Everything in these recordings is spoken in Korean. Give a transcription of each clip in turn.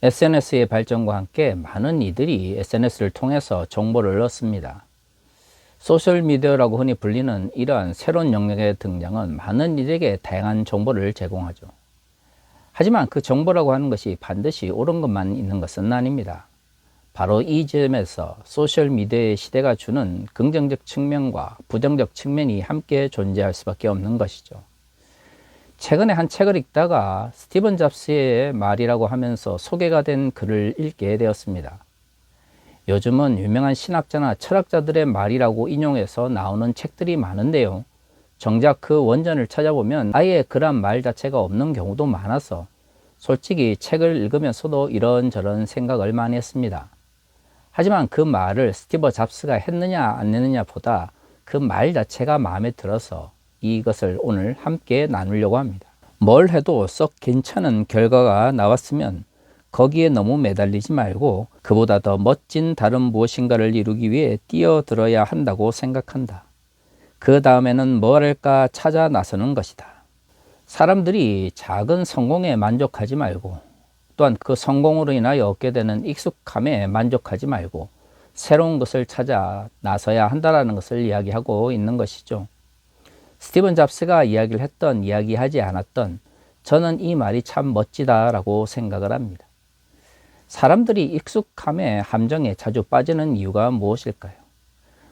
SNS의 발전과 함께 많은 이들이 SNS를 통해서 정보를 얻습니다. 소셜미디어라고 흔히 불리는 이러한 새로운 영역의 등장은 많은 이들에게 다양한 정보를 제공하죠. 하지만 그 정보라고 하는 것이 반드시 옳은 것만 있는 것은 아닙니다. 바로 이 점에서 소셜미디어의 시대가 주는 긍정적 측면과 부정적 측면이 함께 존재할 수밖에 없는 것이죠. 최근에 한 책을 읽다가 스티븐 잡스의 말이라고 하면서 소개가 된 글을 읽게 되었습니다. 요즘은 유명한 신학자나 철학자들의 말이라고 인용해서 나오는 책들이 많은데요. 정작 그 원전을 찾아보면 아예 그런 말 자체가 없는 경우도 많아서 솔직히 책을 읽으면서도 이런저런 생각을 많이 했습니다. 하지만 그 말을 스티브 잡스가 했느냐 안 했느냐 보다 그 말 자체가 마음에 들어서 이것을 오늘 함께 나누려고 합니다. 뭘 해도 썩 괜찮은 결과가 나왔으면 거기에 너무 매달리지 말고 그보다 더 멋진 다른 무엇인가를 이루기 위해 뛰어들어야 한다고 생각한다. 그 다음에는 뭘 할까 찾아 나서는 것이다. 사람들이 작은 성공에 만족하지 말고 또한 그 성공으로 인하여 얻게 되는 익숙함에 만족하지 말고 새로운 것을 찾아 나서야 한다는 것을 이야기하고 있는 것이죠. 스티븐 잡스가 이야기를 했던 이야기하지 않았던 저는 이 말이 참 멋지다라고 생각을 합니다. 사람들이 익숙함의 함정에 자주 빠지는 이유가 무엇일까요?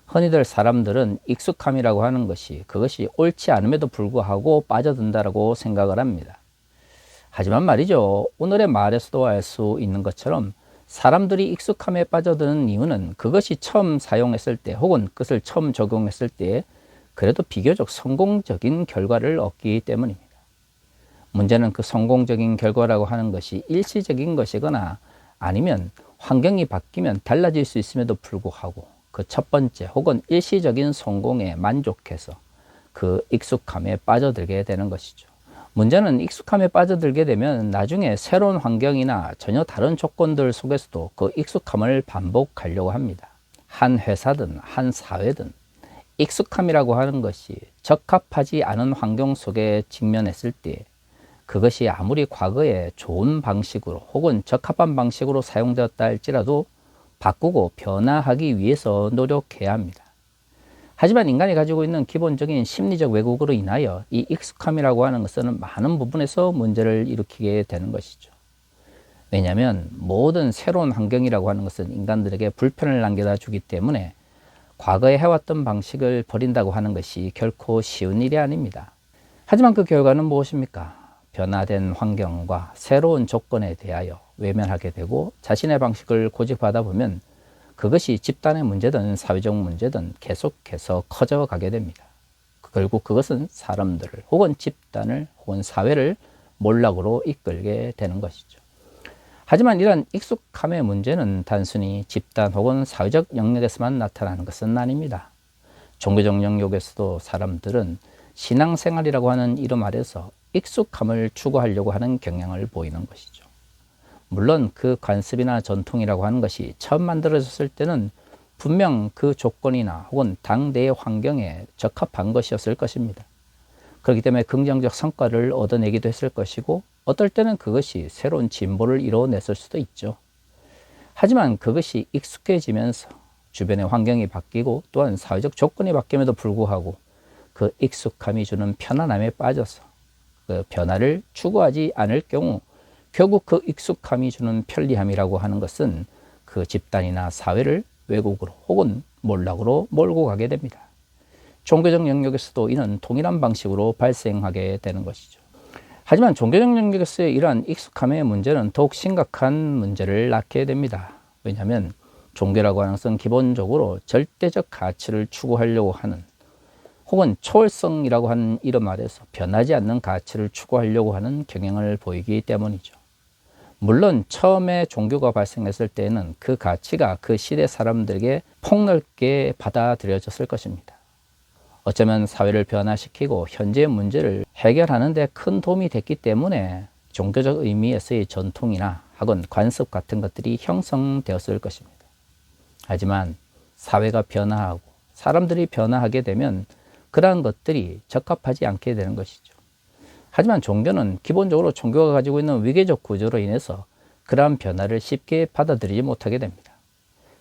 흔히들 사람들은 익숙함이라고 하는 것이 그것이 옳지 않음에도 불구하고 빠져든다라고 생각을 합니다. 하지만 말이죠, 오늘의 말에서도 알 수 있는 것처럼 사람들이 익숙함에 빠져드는 이유는 그것이 처음 사용했을 때 혹은 그것을 처음 적용했을 때 그래도 비교적 성공적인 결과를 얻기 때문입니다. 문제는 그 성공적인 결과라고 하는 것이 일시적인 것이거나 아니면 환경이 바뀌면 달라질 수 있음에도 불구하고 그 첫 번째 혹은 일시적인 성공에 만족해서 그 익숙함에 빠져들게 되는 것이죠. 문제는 익숙함에 빠져들게 되면 나중에 새로운 환경이나 전혀 다른 조건들 속에서도 그 익숙함을 반복하려고 합니다. 한 회사든 한 사회든 익숙함이라고 하는 것이 적합하지 않은 환경 속에 직면했을 때 그것이 아무리 과거에 좋은 방식으로 혹은 적합한 방식으로 사용되었다 할지라도 바꾸고 변화하기 위해서 노력해야 합니다. 하지만 인간이 가지고 있는 기본적인 심리적 왜곡으로 인하여 이 익숙함이라고 하는 것은 많은 부분에서 문제를 일으키게 되는 것이죠. 왜냐하면 모든 새로운 환경이라고 하는 것은 인간들에게 불편을 남겨다 주기 때문에 과거에 해왔던 방식을 버린다고 하는 것이 결코 쉬운 일이 아닙니다. 하지만 그 결과는 무엇입니까? 변화된 환경과 새로운 조건에 대하여 외면하게 되고 자신의 방식을 고집하다 보면 그것이 집단의 문제든 사회적 문제든 계속해서 커져가게 됩니다. 결국 그것은 사람들을 혹은 집단을 혹은 사회를 몰락으로 이끌게 되는 것이죠. 하지만 이런 익숙함의 문제는 단순히 집단 혹은 사회적 영역에서만 나타나는 것은 아닙니다. 종교적 영역에서도 사람들은 신앙생활이라고 하는 이름 아래서 익숙함을 추구하려고 하는 경향을 보이는 것이죠. 물론 그 관습이나 전통이라고 하는 것이 처음 만들어졌을 때는 분명 그 조건이나 혹은 당대의 환경에 적합한 것이었을 것입니다. 그렇기 때문에 긍정적 성과를 얻어내기도 했을 것이고 어떨 때는 그것이 새로운 진보를 이뤄냈을 수도 있죠. 하지만 그것이 익숙해지면서 주변의 환경이 바뀌고 또한 사회적 조건이 바뀜에도 불구하고 그 익숙함이 주는 편안함에 빠져서 그 변화를 추구하지 않을 경우 결국 그 익숙함이 주는 편리함이라고 하는 것은 그 집단이나 사회를 왜곡으로 혹은 몰락으로 몰고 가게 됩니다. 종교적 영역에서도 이는 동일한 방식으로 발생하게 되는 것이죠. 하지만 종교적 영역에서의 이러한 익숙함의 문제는 더욱 심각한 문제를 낳게 됩니다. 왜냐하면 종교라고 하는 것은 기본적으로 절대적 가치를 추구하려고 하는 혹은 초월성이라고 하는 이름 아래서 변하지 않는 가치를 추구하려고 하는 경향을 보이기 때문이죠. 물론 처음에 종교가 발생했을 때는 그 가치가 그 시대 사람들에게 폭넓게 받아들여졌을 것입니다. 어쩌면 사회를 변화시키고 현재의 문제를 해결하는 데 큰 도움이 됐기 때문에 종교적 의미에서의 전통이나 혹은 관습 같은 것들이 형성되었을 것입니다. 하지만 사회가 변화하고 사람들이 변화하게 되면 그러한 것들이 적합하지 않게 되는 것이죠. 하지만 종교는 기본적으로 종교가 가지고 있는 위계적 구조로 인해서 그러한 변화를 쉽게 받아들이지 못하게 됩니다.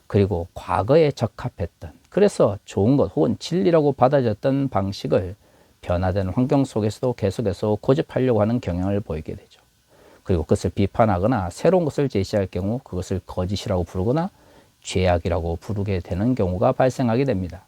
그리고 과거에 적합했던, 그래서 좋은 것 혹은 진리라고 받아졌던 방식을 변화된 환경 속에서도 계속해서 고집하려고 하는 경향을 보이게 되죠. 그리고 그것을 비판하거나 새로운 것을 제시할 경우 그것을 거짓이라고 부르거나 죄악이라고 부르게 되는 경우가 발생하게 됩니다.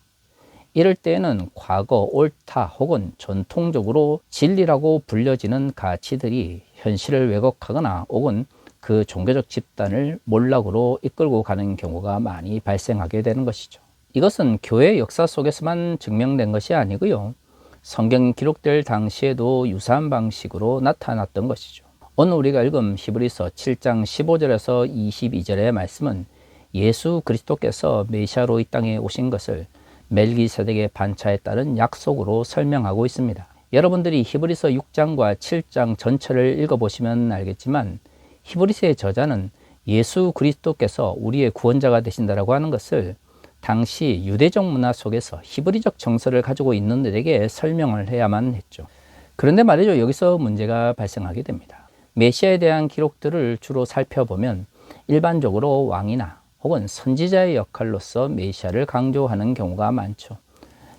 이럴 때에는 과거, 옳다 혹은 전통적으로 진리라고 불려지는 가치들이 현실을 왜곡하거나 혹은 그 종교적 집단을 몰락으로 이끌고 가는 경우가 많이 발생하게 되는 것이죠. 이것은 교회 역사 속에서만 증명된 것이 아니고요. 성경이 기록될 당시에도 유사한 방식으로 나타났던 것이죠. 오늘 우리가 읽은 히브리서 7장 15절에서 22절의 말씀은 예수 그리스도께서 메시아로 이 땅에 오신 것을 멜기세덱의 반차에 따른 약속으로 설명하고 있습니다. 여러분들이 히브리서 6장과 7장 전체를 읽어보시면 알겠지만 히브리서의 저자는 예수 그리스도께서 우리의 구원자가 되신다라고 하는 것을 당시 유대적 문화 속에서 히브리적 정서를 가지고 있는 이들에게 설명을 해야만 했죠. 그런데 말이죠, 여기서 문제가 발생하게 됩니다. 메시아에 대한 기록들을 주로 살펴보면 일반적으로 왕이나 혹은 선지자의 역할로서 메시아를 강조하는 경우가 많죠.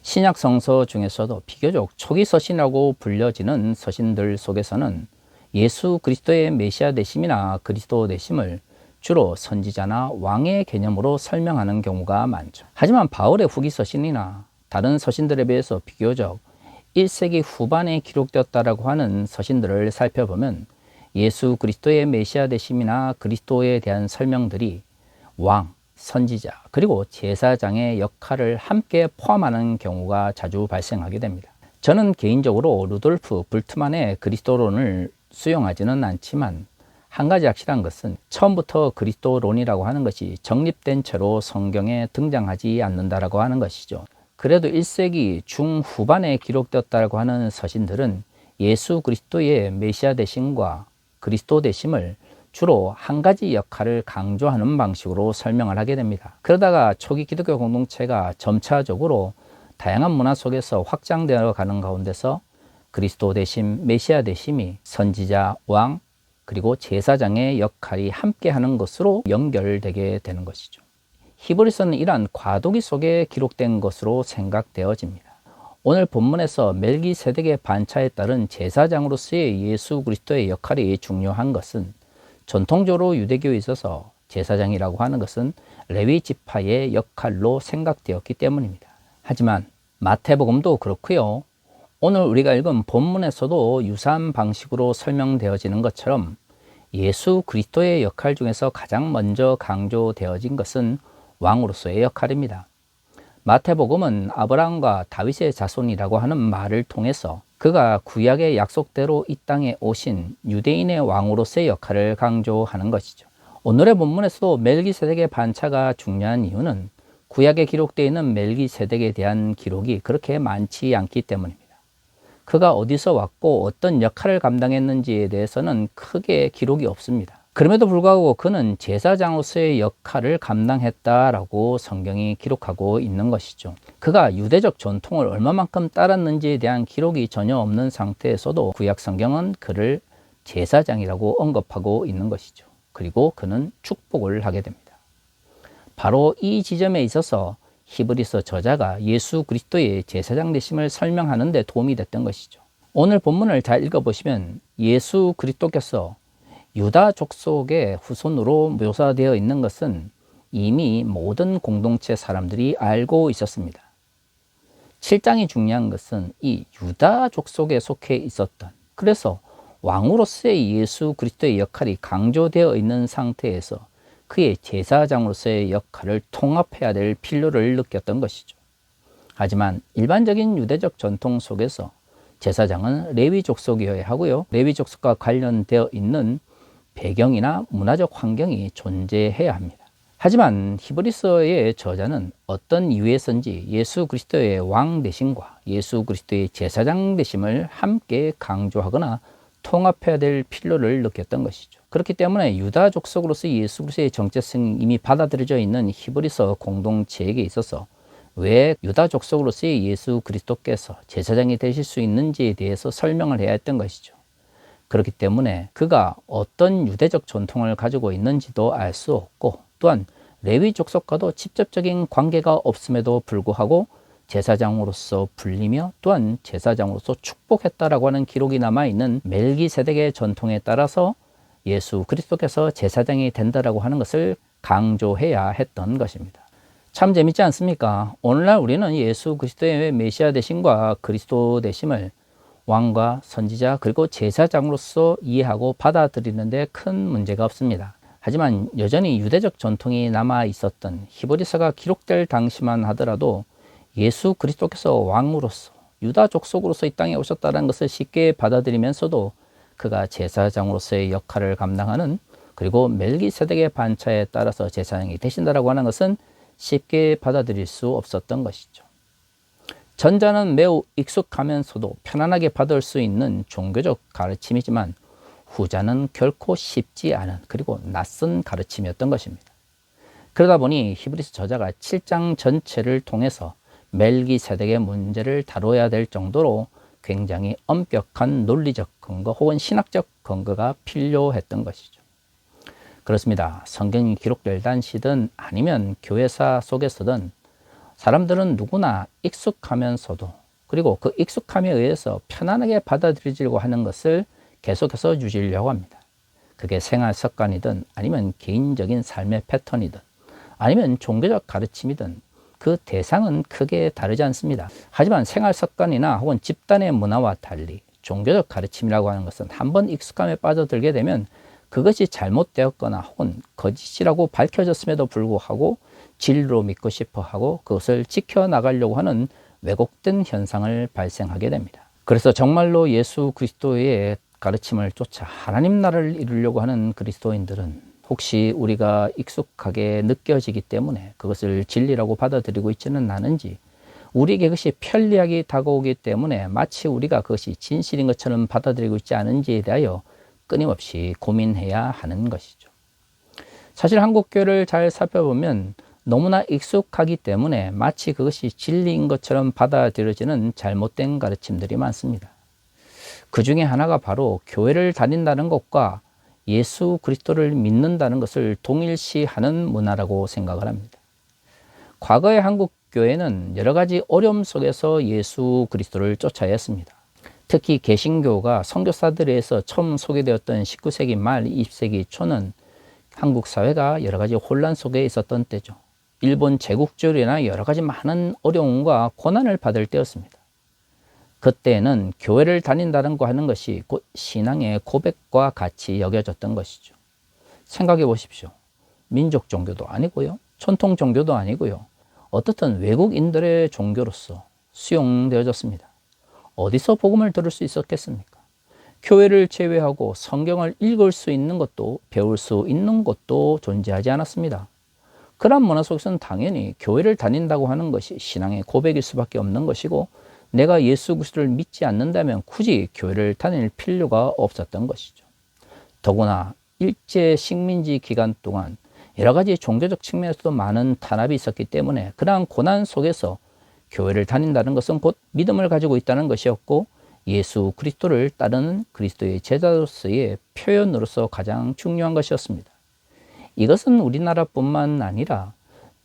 신약 성서 중에서도 비교적 초기 서신이라고 불려지는 서신들 속에서는 예수 그리스도의 메시아 되심이나 그리스도 되심을 주로 선지자나 왕의 개념으로 설명하는 경우가 많죠. 하지만 바울의 후기 서신이나 다른 서신들에 비해서 비교적 1세기 후반에 기록되었다라고 하는 서신들을 살펴보면 예수 그리스도의 메시아 되심이나 그리스도에 대한 설명들이 왕, 선지자, 그리고 제사장의 역할을 함께 포함하는 경우가 자주 발생하게 됩니다. 저는 개인적으로 루돌프 불트만의 그리스도론을 수용하지는 않지만 한 가지 확실한 것은 처음부터 그리스도론이라고 하는 것이 정립된 채로 성경에 등장하지 않는다라고 하는 것이죠. 그래도 1세기 중후반에 기록되었다고 하는 서신들은 예수 그리스도의 메시아 되심과 그리스도 되심을 주로 한 가지 역할을 강조하는 방식으로 설명을 하게 됩니다. 그러다가 초기 기독교 공동체가 점차적으로 다양한 문화 속에서 확장되어 가는 가운데서 그리스도 되심, 메시아 되심이 선지자, 왕, 그리고 제사장의 역할이 함께하는 것으로 연결되게 되는 것이죠. 히브리서는 이러한 과도기 속에 기록된 것으로 생각되어집니다. 오늘 본문에서 멜기세덱의 반차에 따른 제사장으로서의 예수 그리스도의 역할이 중요한 것은 전통적으로 유대교에 있어서 제사장이라고 하는 것은 레위 지파의 역할로 생각되었기 때문입니다. 하지만 마태복음도 그렇고요. 오늘 우리가 읽은 본문에서도 유사한 방식으로 설명되어지는 것처럼 예수 그리스도의 역할 중에서 가장 먼저 강조되어진 것은 왕으로서의 역할입니다. 마태복음은 아브라함과 다윗의 자손이라고 하는 말을 통해서 그가 구약의 약속대로 이 땅에 오신 유대인의 왕으로서의 역할을 강조하는 것이죠. 오늘의 본문에서도 멜기세덱의 반차가 중요한 이유는 구약에 기록되어 있는 멜기세덱에 대한 기록이 그렇게 많지 않기 때문입니다. 그가 어디서 왔고 어떤 역할을 감당했는지에 대해서는 크게 기록이 없습니다. 그럼에도 불구하고 그는 제사장으로서의 역할을 감당했다라고 성경이 기록하고 있는 것이죠. 그가 유대적 전통을 얼마만큼 따랐는지에 대한 기록이 전혀 없는 상태에서도 구약 성경은 그를 제사장이라고 언급하고 있는 것이죠. 그리고 그는 축복을 하게 됩니다. 바로 이 지점에 있어서 히브리서 저자가 예수 그리스도의 제사장 되심을 설명하는 데 도움이 됐던 것이죠. 오늘 본문을 잘 읽어보시면 예수 그리스도께서 유다 족속의 후손으로 묘사되어 있는 것은 이미 모든 공동체 사람들이 알고 있었습니다. 7장이 중요한 것은 이 유다 족속에 속해 있었던, 그래서 왕으로서의 예수 그리스도의 역할이 강조되어 있는 상태에서 그의 제사장으로서의 역할을 통합해야 될 필요를 느꼈던 것이죠. 하지만 일반적인 유대적 전통 속에서 제사장은 레위 족속이어야 하고요. 레위 족속과 관련되어 있는 배경이나 문화적 환경이 존재해야 합니다. 하지만 히브리서의 저자는 어떤 이유에선지 예수 그리스도의 왕 되심과 예수 그리스도의 제사장 되심을 함께 강조하거나 통합해야 될 필요를 느꼈던 것이죠. 그렇기 때문에 유다 족속으로서 예수 그리스도의 정체성이 이미 받아들여져 있는 히브리서 공동체에게 있어서 왜 유다 족속으로서의 예수 그리스도께서 제사장이 되실 수 있는지에 대해서 설명을 해야 했던 것이죠. 그렇기 때문에 그가 어떤 유대적 전통을 가지고 있는지도 알 수 없고, 또한 레위 족속과도 직접적인 관계가 없음에도 불구하고 제사장으로서 불리며 또한 제사장으로서 축복했다라고 하는 기록이 남아있는 멜기세덱의 전통에 따라서 예수 그리스도께서 제사장이 된다라고 하는 것을 강조해야 했던 것입니다. 참 재밌지 않습니까? 오늘날 우리는 예수 그리스도의 메시아 되심과 그리스도 되심을 왕과 선지자 그리고 제사장으로서 이해하고 받아들이는데 큰 문제가 없습니다. 하지만 여전히 유대적 전통이 남아 있었던 히브리서가 기록될 당시만 하더라도 예수 그리스도께서 왕으로서 유다 족속으로서 이 땅에 오셨다는 것을 쉽게 받아들이면서도 그가 제사장으로서의 역할을 감당하는, 그리고 멜기세덱의 반차에 따라서 제사장이 되신다라고 하는 것은 쉽게 받아들일 수 없었던 것이죠. 전자는 매우 익숙하면서도 편안하게 받을 수 있는 종교적 가르침이지만 후자는 결코 쉽지 않은 그리고 낯선 가르침이었던 것입니다. 그러다 보니 히브리서 저자가 7장 전체를 통해서 멜기세덱의 문제를 다뤄야 될 정도로 굉장히 엄격한 논리적 근거 혹은 신학적 근거가 필요했던 것이죠. 그렇습니다. 성경이 기록될 당시든 아니면 교회사 속에서든 사람들은 누구나 익숙하면서도, 그리고 그 익숙함에 의해서 편안하게 받아들이려고 하는 것을 계속해서 유지하려고 합니다. 그게 생활 습관이든 아니면 개인적인 삶의 패턴이든 아니면 종교적 가르침이든 그 대상은 크게 다르지 않습니다. 하지만 생활 습관이나 혹은 집단의 문화와 달리 종교적 가르침이라고 하는 것은 한번 익숙함에 빠져들게 되면 그것이 잘못되었거나 혹은 거짓이라고 밝혀졌음에도 불구하고 진리로 믿고 싶어 하고 그것을 지켜나가려고 하는 왜곡된 현상을 발생하게 됩니다. 그래서 정말로 예수 그리스도의 가르침을 쫓아 하나님 나라를 이루려고 하는 그리스도인들은 혹시 우리가 익숙하게 느껴지기 때문에 그것을 진리라고 받아들이고 있지는 않은지, 우리에게 그것이 편리하게 다가오기 때문에 마치 우리가 그것이 진실인 것처럼 받아들이고 있지 않은지에 대하여 끊임없이 고민해야 하는 것이죠. 사실 한국교회를 잘 살펴보면 너무나 익숙하기 때문에 마치 그것이 진리인 것처럼 받아들여지는 잘못된 가르침들이 많습니다. 그 중에 하나가 바로 교회를 다닌다는 것과 예수 그리스도를 믿는다는 것을 동일시하는 문화라고 생각을 합니다. 과거의 한국 교회는 여러 가지 어려움 속에서 예수 그리스도를 쫓아야 했습니다. 특히 개신교가 선교사들에 의해서 처음 소개되었던 19세기 말 20세기 초는 한국 사회가 여러 가지 혼란 속에 있었던 때죠. 일본 제국주의나 여러 가지 많은 어려움과 고난을 받을 때였습니다. 그때는 교회를 다닌다는 거 하는 것이 곧 신앙의 고백과 같이 여겨졌던 것이죠. 생각해 보십시오. 민족 종교도 아니고요, 전통 종교도 아니고요, 어떻든 외국인들의 종교로서 수용되어졌습니다. 어디서 복음을 들을 수 있었겠습니까? 교회를 제외하고 성경을 읽을 수 있는 것도 배울 수 있는 것도 존재하지 않았습니다. 그런 문화 속에서는 당연히 교회를 다닌다고 하는 것이 신앙의 고백일 수밖에 없는 것이고, 내가 예수 그리스도를 믿지 않는다면 굳이 교회를 다닐 필요가 없었던 것이죠. 더구나 일제 식민지 기간 동안 여러 가지 종교적 측면에서도 많은 탄압이 있었기 때문에 그러한 고난 속에서 교회를 다닌다는 것은 곧 믿음을 가지고 있다는 것이었고, 예수 그리스도를 따르는 그리스도의 제자로서의 표현으로서 가장 중요한 것이었습니다. 이것은 우리나라뿐만 아니라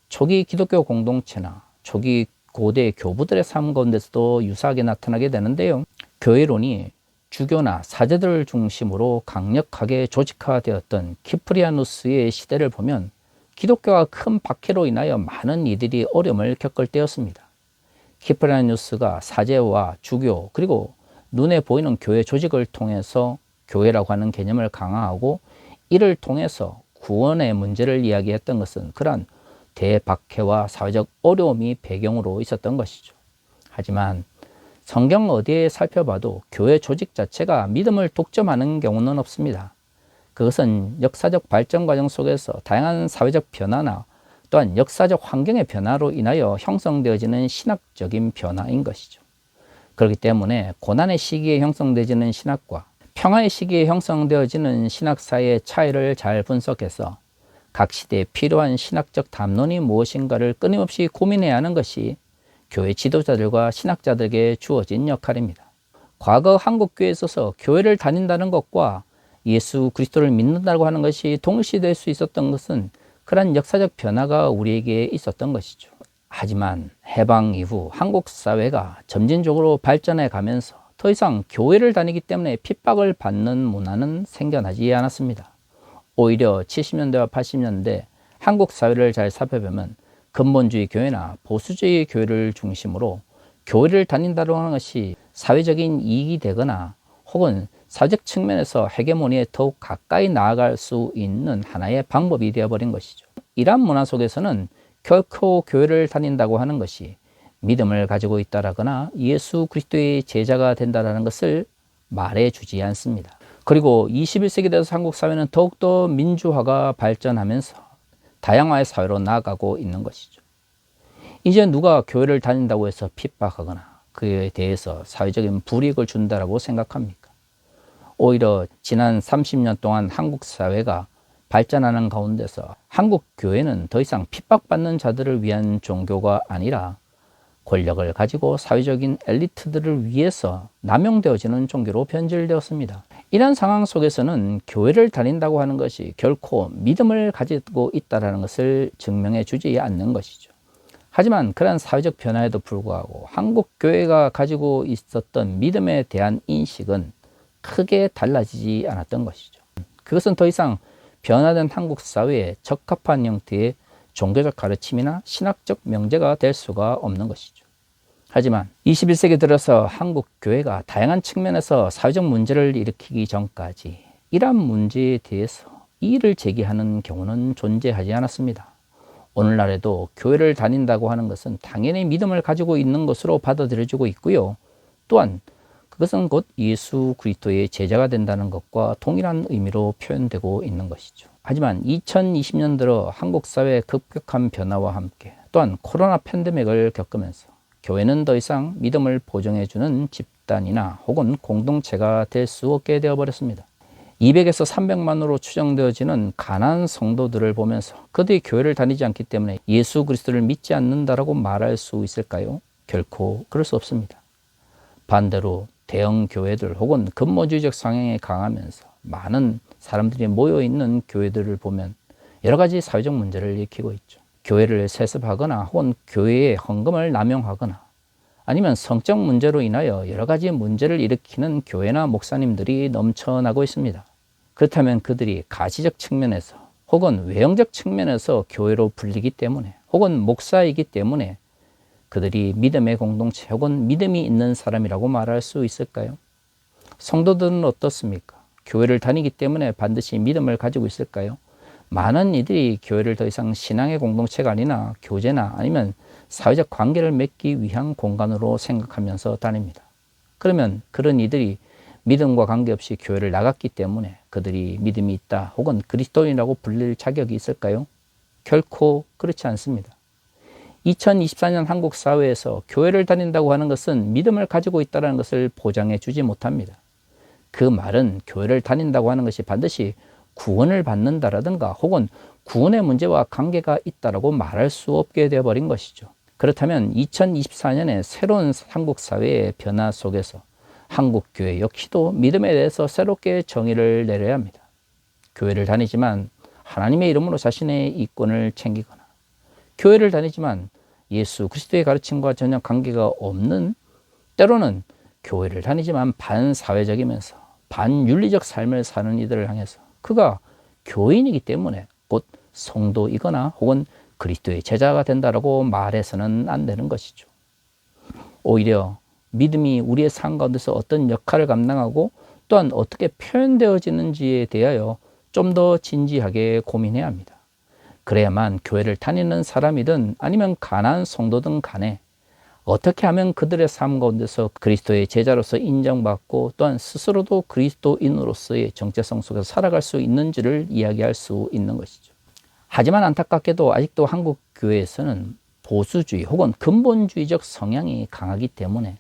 초기 기독교 공동체나 초기 고대 교부들의 삶 가운데서도 유사하게 나타나게 되는데요. 교회론이 주교나 사제들을 중심으로 강력하게 조직화되었던 키프리아누스의 시대를 보면 기독교가 큰 박해로 인하여 많은 이들이 어려움을 겪을 때였습니다. 키프리아누스가 사제와 주교 그리고 눈에 보이는 교회 조직을 통해서 교회라고 하는 개념을 강화하고 이를 통해서 구원의 문제를 이야기했던 것은 그러한 대박해와 사회적 어려움이 배경으로 있었던 것이죠. 하지만 성경 어디에 살펴봐도 교회 조직 자체가 믿음을 독점하는 경우는 없습니다. 그것은 역사적 발전 과정 속에서 다양한 사회적 변화나 또한 역사적 환경의 변화로 인하여 형성되어지는 신학적인 변화인 것이죠. 그렇기 때문에 고난의 시기에 형성되어지는 신학과 평화의 시기에 형성되어지는 신학 사이의 차이를 잘 분석해서 각 시대에 필요한 신학적 담론이 무엇인가를 끊임없이 고민해야 하는 것이 교회 지도자들과 신학자들에게 주어진 역할입니다. 과거 한국 교회에 있어서 교회를 다닌다는 것과 예수 그리스도를 믿는다고 하는 것이 동시될 수 있었던 것은 그러한 역사적 변화가 우리에게 있었던 것이죠. 하지만 해방 이후 한국 사회가 점진적으로 발전해 가면서 더 이상 교회를 다니기 때문에 핍박을 받는 문화는 생겨나지 않았습니다. 오히려 70년대와 80년대 한국 사회를 잘 살펴보면 근본주의 교회나 보수주의 교회를 중심으로 교회를 다닌다고 하는 것이 사회적인 이익이 되거나 혹은 사회적 측면에서 헤게모니에 더욱 가까이 나아갈 수 있는 하나의 방법이 되어버린 것이죠. 이러한 문화 속에서는 결코 교회를 다닌다고 하는 것이 믿음을 가지고 있다라거나 예수 그리스도의 제자가 된다는 것을 말해주지 않습니다. 그리고 21세기 되어서 한국 사회는 더욱더 민주화가 발전하면서 다양화의 사회로 나아가고 있는 것이죠. 이제 누가 교회를 다닌다고 해서 핍박하거나 그에 대해서 사회적인 불이익을 준다라고 생각합니까? 오히려 지난 30년 동안 한국 사회가 발전하는 가운데서 한국 교회는 더 이상 핍박받는 자들을 위한 종교가 아니라 권력을 가지고 사회적인 엘리트들을 위해서 남용되어지는 종교로 변질되었습니다. 이런 상황 속에서는 교회를 다닌다고 하는 것이 결코 믿음을 가지고 있다는 것을 증명해 주지 않는 것이죠. 하지만 그러한 사회적 변화에도 불구하고 한국 교회가 가지고 있었던 믿음에 대한 인식은 크게 달라지지 않았던 것이죠. 그것은 더 이상 변화된 한국 사회에 적합한 형태의 종교적 가르침이나 신학적 명제가 될 수가 없는 것이죠. 하지만 21세기 들어서 한국 교회가 다양한 측면에서 사회적 문제를 일으키기 전까지 이러한 문제에 대해서 이의를 제기하는 경우는 존재하지 않았습니다. 오늘날에도 교회를 다닌다고 하는 것은 당연히 믿음을 가지고 있는 것으로 받아들여지고 있고요. 또한 그것은 곧 예수 그리스도의 제자가 된다는 것과 동일한 의미로 표현되고 있는 것이죠. 하지만 2020년 들어 한국 사회의 급격한 변화와 함께 또한 코로나 팬데믹을 겪으면서 교회는 더 이상 믿음을 보증해주는 집단이나 혹은 공동체가 될 수 없게 되어버렸습니다. 200에서 300만으로 추정되어지는 가난한 성도들을 보면서 그들이 교회를 다니지 않기 때문에 예수 그리스도를 믿지 않는다라고 말할 수 있을까요? 결코 그럴 수 없습니다. 반대로 대형 교회들 혹은 근본주의적 성향이 강하면서 많은 사람들이 모여있는 교회들을 보면 여러 가지 사회적 문제를 일으키고 있죠. 교회를 세습하거나 혹은 교회의 헌금을 남용하거나 아니면 성적 문제로 인하여 여러 가지 문제를 일으키는 교회나 목사님들이 넘쳐나고 있습니다. 그렇다면 그들이 가시적 측면에서 혹은 외형적 측면에서 교회로 불리기 때문에 혹은 목사이기 때문에 그들이 믿음의 공동체 혹은 믿음이 있는 사람이라고 말할 수 있을까요? 성도들은 어떻습니까? 교회를 다니기 때문에 반드시 믿음을 가지고 있을까요? 많은 이들이 교회를 더 이상 신앙의 공동체가 아니나 교제나 아니면 사회적 관계를 맺기 위한 공간으로 생각하면서 다닙니다. 그러면 그런 이들이 믿음과 관계없이 교회를 나갔기 때문에 그들이 믿음이 있다 혹은 그리스도인이라고 불릴 자격이 있을까요? 결코 그렇지 않습니다. 2024년 한국 사회에서 교회를 다닌다고 하는 것은 믿음을 가지고 있다는 것을 보장해 주지 못합니다. 그 말은 교회를 다닌다고 하는 것이 반드시 구원을 받는다라든가 혹은 구원의 문제와 관계가 있다라고 말할 수 없게 되어버린 것이죠. 그렇다면 2024년의 새로운 한국 사회의 변화 속에서 한국 교회 역시도 믿음에 대해서 새롭게 정의를 내려야 합니다. 교회를 다니지만 하나님의 이름으로 자신의 이권을 챙기거나 교회를 다니지만 예수 그리스도의 가르침과 전혀 관계가 없는 때로는 교회를 다니지만 반사회적이면서 반윤리적 삶을 사는 이들을 향해서 그가 교인이기 때문에 곧 성도이거나 혹은 그리스도의 제자가 된다라고 말해서는 안 되는 것이죠. 오히려 믿음이 우리의 삶 가운데서 어떤 역할을 감당하고 또한 어떻게 표현되어지는지에 대하여 좀 더 진지하게 고민해야 합니다. 그래야만 교회를 다니는 사람이든 아니면 가난한 성도든 간에 어떻게 하면 그들의 삶 가운데서 그리스도의 제자로서 인정받고 또한 스스로도 그리스도인으로서의 정체성 속에서 살아갈 수 있는지를 이야기할 수 있는 것이죠. 하지만 안타깝게도 아직도 한국 교회에서는 보수주의 혹은 근본주의적 성향이 강하기 때문에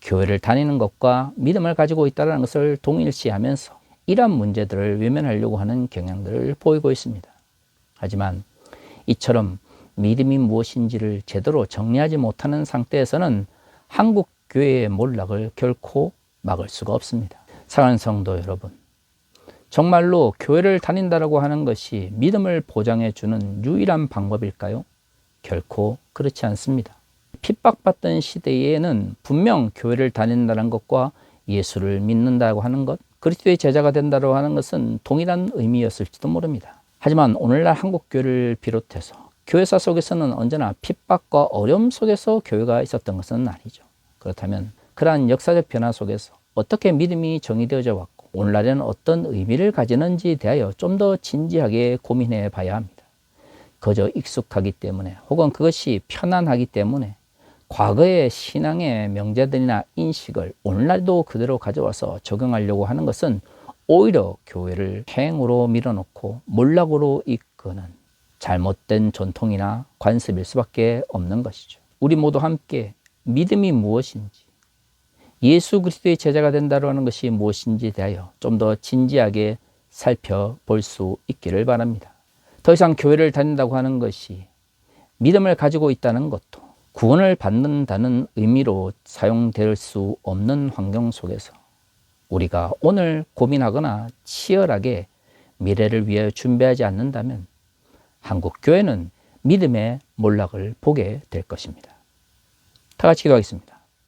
교회를 다니는 것과 믿음을 가지고 있다는 것을 동일시하면서 이러한 문제들을 외면하려고 하는 경향들을 보이고 있습니다. 하지만 이처럼 믿음이 무엇인지를 제대로 정리하지 못하는 상태에서는 한국 교회의 몰락을 결코 막을 수가 없습니다. 사랑하는 성도 여러분, 정말로 교회를 다닌다라고 하는 것이 믿음을 보장해 주는 유일한 방법일까요? 결코 그렇지 않습니다. 핍박받던 시대에는 분명 교회를 다닌다는 것과 예수를 믿는다고 하는 것, 그리스도의 제자가 된다고 하는 것은 동일한 의미였을지도 모릅니다. 하지만 오늘날 한국교회를 비롯해서 교회사 속에서는 언제나 핍박과 어려움 속에서 교회가 있었던 것은 아니죠. 그렇다면 그러한 역사적 변화 속에서 어떻게 믿음이 정의되어져 왔고 오늘날에는 어떤 의미를 가지는지에 대하여 좀 더 진지하게 고민해 봐야 합니다. 그저 익숙하기 때문에 혹은 그것이 편안하기 때문에 과거의 신앙의 명제들이나 인식을 오늘날도 그대로 가져와서 적용하려고 하는 것은 오히려 교회를 행으로 밀어놓고 몰락으로 이끄는 잘못된 전통이나 관습일 수밖에 없는 것이죠. 우리 모두 함께 믿음이 무엇인지, 예수 그리스도의 제자가 된다고 하는 것이 무엇인지에 대하여 좀 더 진지하게 살펴볼 수 있기를 바랍니다. 더 이상 교회를 다닌다고 하는 것이 믿음을 가지고 있다는 것도 구원을 받는다는 의미로 사용될 수 없는 환경 속에서 우리가 오늘 고민하거나 치열하게 미래를 위해 준비하지 않는다면 한국교회는 믿음의 몰락을 보게 될 것입니다. 다 같이 기도하겠습니다.